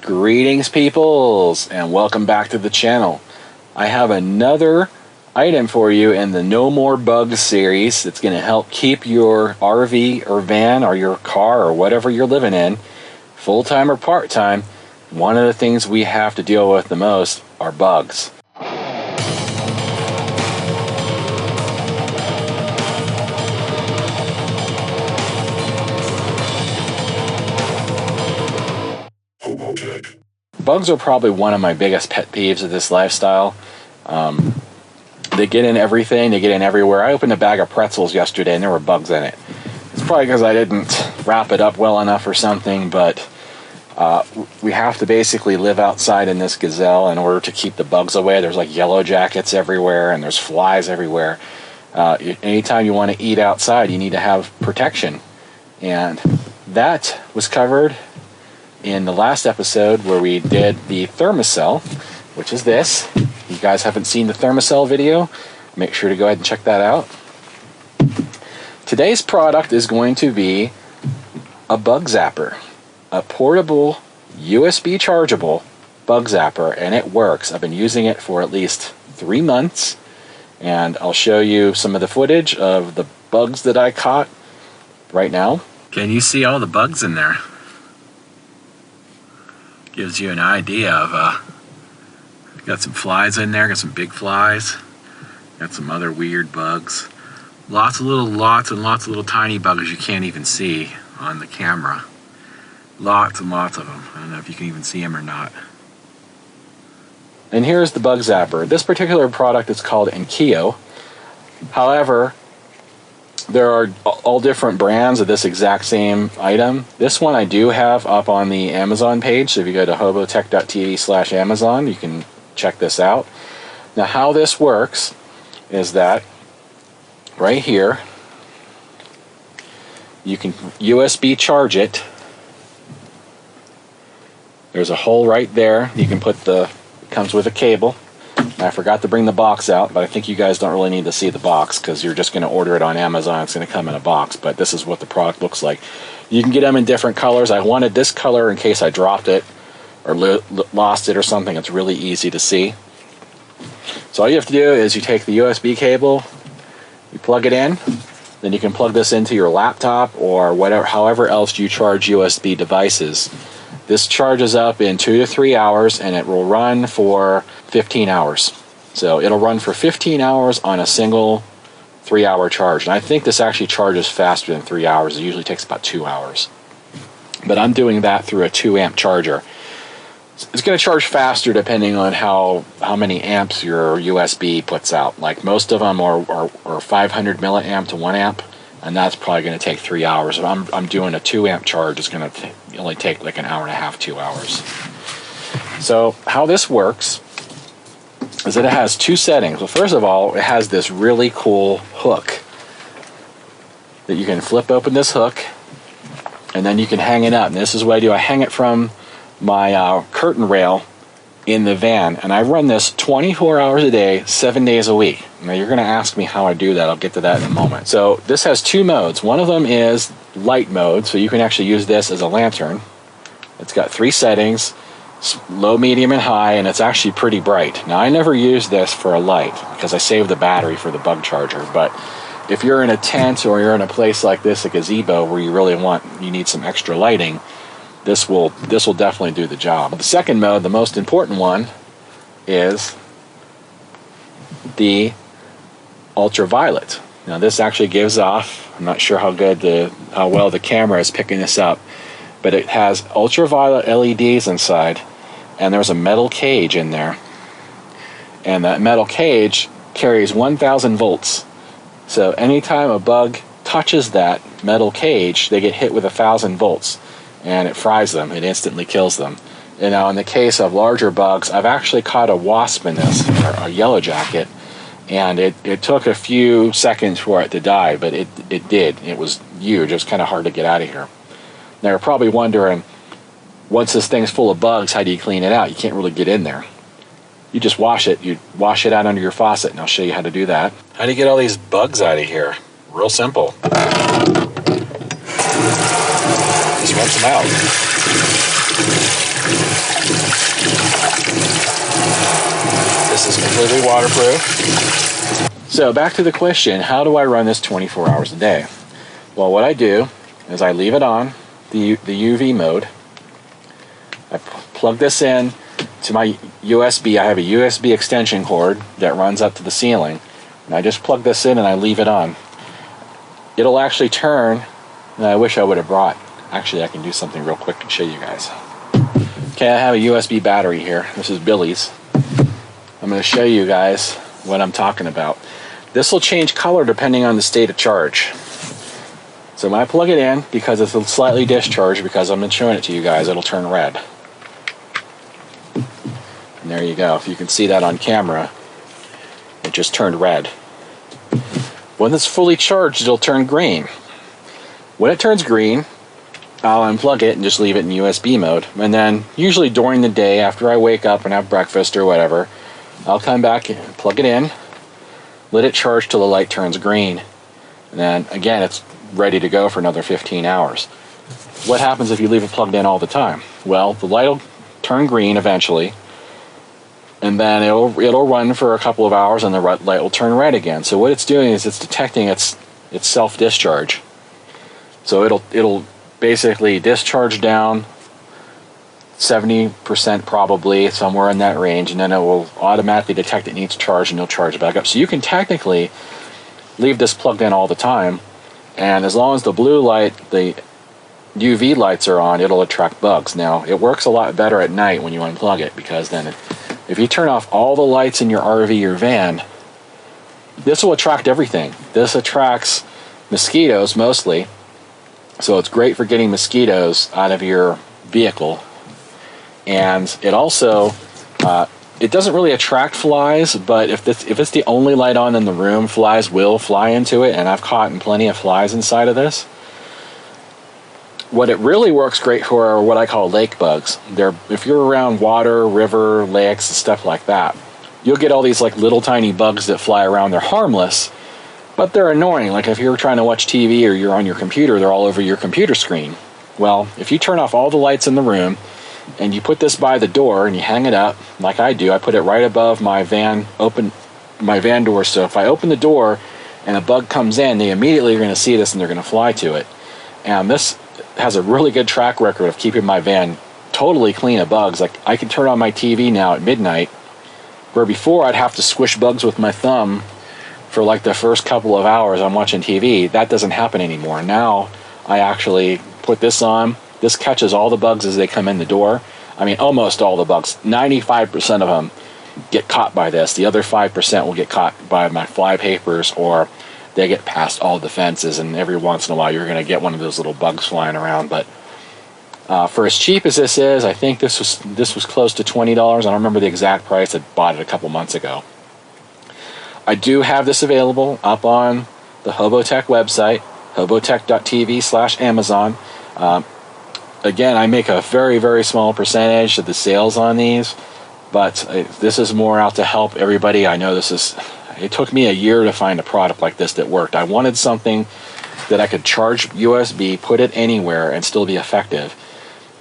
Greetings peoples, and welcome back to the channel. I have another item for you in the No More Bugs series that's going to help keep your RV or van or your car or whatever you're living in, full-time or part-time. One of the things we have to deal with the most are bugs. HOBOTECH. Bugs are probably one of my biggest pet peeves of this lifestyle. They get in everything, they get in everywhere. I opened a bag of pretzels yesterday and there were bugs in it. It's probably because I didn't wrap it up well enough or something, but we have to basically live outside in this gazelle in order to keep the bugs away. There's like yellow jackets everywhere and there's flies everywhere. Anytime you want to eat outside, you need to have protection. And that was covered in the last episode where we did the thermocell, which is this. If you guys haven't seen the thermocell video, make sure to go ahead and check that out. Today's product is going to be a bug zapper, a portable USB chargeable bug zapper, and it works. I've been using it for at least 3 months, and I'll show you some of the footage of the bugs that I caught right now. Can you see all the bugs in there? Gives you an idea of got some flies in there, got some big flies, got some other weird bugs, lots and lots of little tiny bugs you can't even see on the camera. Lots and lots of them. I don't know if you can even see them or not. And here's the bug zapper. This particular product is called Enkeo. However, there are all different brands of this exact same item. This one I do have up on the Amazon page, so if you go to hobotech.tv/Amazon, you can check this out. Now how this works is that right here, you can USB charge it. There's a hole right there. You can put it comes with a cable. I forgot to bring the box out, but I think you guys don't really need to see the box because you're just going to order it on Amazon. It's going to come in a box, but this is what the product looks like. You can get them in different colors. I wanted this color in case I dropped it or lost it or something. It's really easy to see. So all you have to do is you take the USB cable, you plug it in, then you can plug this into your laptop or whatever, however else you charge USB devices. This charges up in 2 to 3 hours and it will run for 15 hours. So it'll run for 15 hours on a single 3-hour charge. And I think this actually charges faster than 3 hours. It usually takes about 2 hours. But I'm doing that through a 2-amp charger. It's going to charge faster depending on how many amps your USB puts out. Like most of them are 500 milliamp to 1 amp. And that's probably going to take 3 hours. If I'm doing a 2-amp charge, it's going to only take like an hour and a half, 2 hours. So how this works is that it has 2 settings. Well, first of all, it has this really cool hook that you can flip open this hook, and then you can hang it up. And this is what I do. I hang it from my curtain rail in the van, and I run this 24 hours a day, 7 days a week. Now you're going to ask me how I do that. I'll get to that in a moment. So this has 2 modes. One of them is light mode, so you can actually use this as a lantern. It's got 3 settings, low, medium, and high, and it's actually pretty bright. Now I never use this for a light because I save the battery for the bug charger, but if you're in a tent or you're in a place like this, a gazebo, where you need some extra lighting, this will definitely do the job. The second mode, the most important one, is the ultraviolet. Now this actually gives off, I'm not sure how well the camera is picking this up, but it has ultraviolet LEDs inside, and there's a metal cage in there, and that metal cage carries 1000 volts. So anytime a bug touches that metal cage, they get hit with 1000 volts. And it fries them. It instantly kills them. And now in the case of larger bugs, I've actually caught a wasp in this, or a yellow jacket, and it took a few seconds for it to die, but it did. It was huge. It was kind of hard to get out of here. Now you're probably wondering, once this thing's full of bugs, how do you clean it out? You can't really get in there. You just wash it. You wash it out under your faucet, and I'll show you how to do that. How do you get all these bugs out of here? Real simple. Just rinse them out. completely waterproof. So back to the question, how do I run this 24 hours a day? Well, what I do is I leave it on the UV mode. I plug this in to my USB. I have a USB extension cord that runs up to the ceiling, and I just plug this in and I leave it on. It'll actually turn, and I wish I would have brought, actually I can do something real quick to show you guys. Okay, I have a USB battery here. This is Billy's. I'm going to show you guys what I'm talking about. This will change color depending on the state of charge. So when I plug it in, because it's slightly discharged, because I'm showing it to you guys, it'll turn red. And there you go. If you can see that on camera, it just turned red. When it's fully charged, it'll turn green. When it turns green, I'll unplug it and just leave it in USB mode. And then, usually during the day, after I wake up and have breakfast or whatever, I'll come back and plug it in, let it charge till the light turns green. And then, again, it's ready to go for another 15 hours. What happens if you leave it plugged in all the time? Well, the light will turn green eventually, and then it'll run for a couple of hours and the light will turn red again. So what it's doing is it's detecting its self-discharge. So it'll basically discharge down 70% probably, somewhere in that range, and then it will automatically detect it needs charge and it'll charge it back up. So you can technically leave this plugged in all the time, and as long as the blue light, the UV lights are on, it'll attract bugs. Now, it works a lot better at night when you unplug it, because then if you turn off all the lights in your RV or van, this will attract everything. This attracts mosquitoes mostly, so it's great for getting mosquitoes out of your vehicle. And it also, it doesn't really attract flies, but if it's the only light on in the room, flies will fly into it, and I've caught plenty of flies inside of this. What it really works great for are what I call lake bugs. If you're around water, river, lakes, and stuff like that, you'll get all these like little tiny bugs that fly around. They're harmless, but they're annoying. Like if you're trying to watch TV or you're on your computer, they're all over your computer screen. Well, if you turn off all the lights in the room and you put this by the door and you hang it up, like I do, I put it right above my van door, so if I open the door and a bug comes in, they immediately are going to see this and they're going to fly to it. And this has a really good track record of keeping my van totally clean of bugs. Like I can turn on my TV now at midnight, where before I'd have to squish bugs with my thumb for like the first couple of hours I'm watching TV. That doesn't happen anymore. Now I actually put this on. This catches all the bugs as they come in the door. I mean, almost all the bugs. 95% of them get caught by this. The other 5% will get caught by my fly papers, or they get past all the fences, and every once in a while you're going to get one of those little bugs flying around. But for as cheap as this is, I think this was close to $20. I don't remember the exact price. I bought it a couple months ago. I do have this available up on the HOBOTECH website, hobotech.tv/Amazon. Again, I make a very, very small percentage of the sales on these, but this is more out to help everybody. I know it took me a year to find a product like this that worked. I wanted something that I could charge USB, put it anywhere, and still be effective.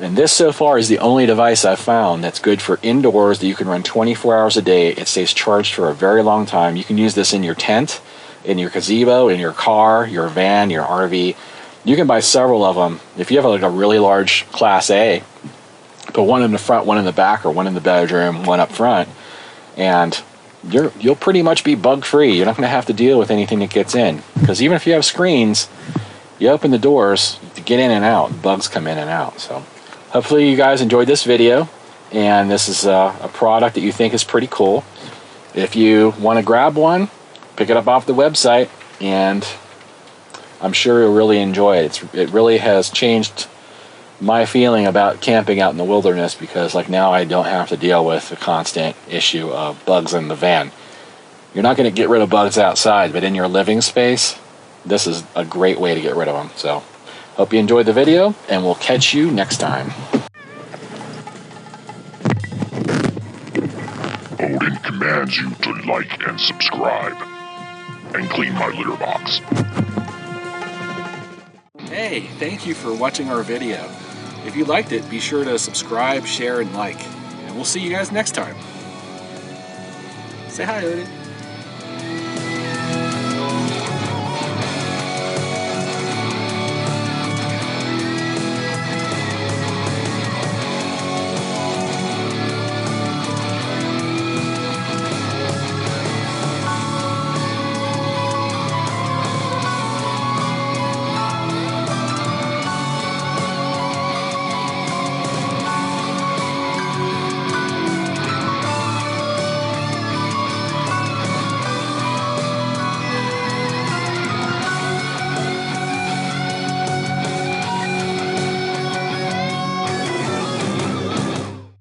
And this so far is the only device I've found that's good for indoors, that you can run 24 hours a day. It stays charged for a very long time. You can use this in your tent, in your gazebo, in your car, your van, your RV. You can buy several of them. If you have like a really large Class A, put one in the front, one in the back, or one in the bedroom, one up front, and you'll pretty much be bug-free. You're not going to have to deal with anything that gets in. Because even if you have screens, you open the doors to get in and out. Bugs come in and out. So hopefully you guys enjoyed this video, and this is a product that you think is pretty cool. If you want to grab one, pick it up off the website, and I'm sure you'll really enjoy it. It really has changed my feeling about camping out in the wilderness, because like now I don't have to deal with the constant issue of bugs in the van. You're not going to get rid of bugs outside, but in your living space, this is a great way to get rid of them. So hope you enjoyed the video, and we'll catch you next time. Odin commands you to like and subscribe, and clean my litter box. Hey, thank you for watching our video. If you liked it, be sure to subscribe, share, and like. And we'll see you guys next time. Say hi, Udi.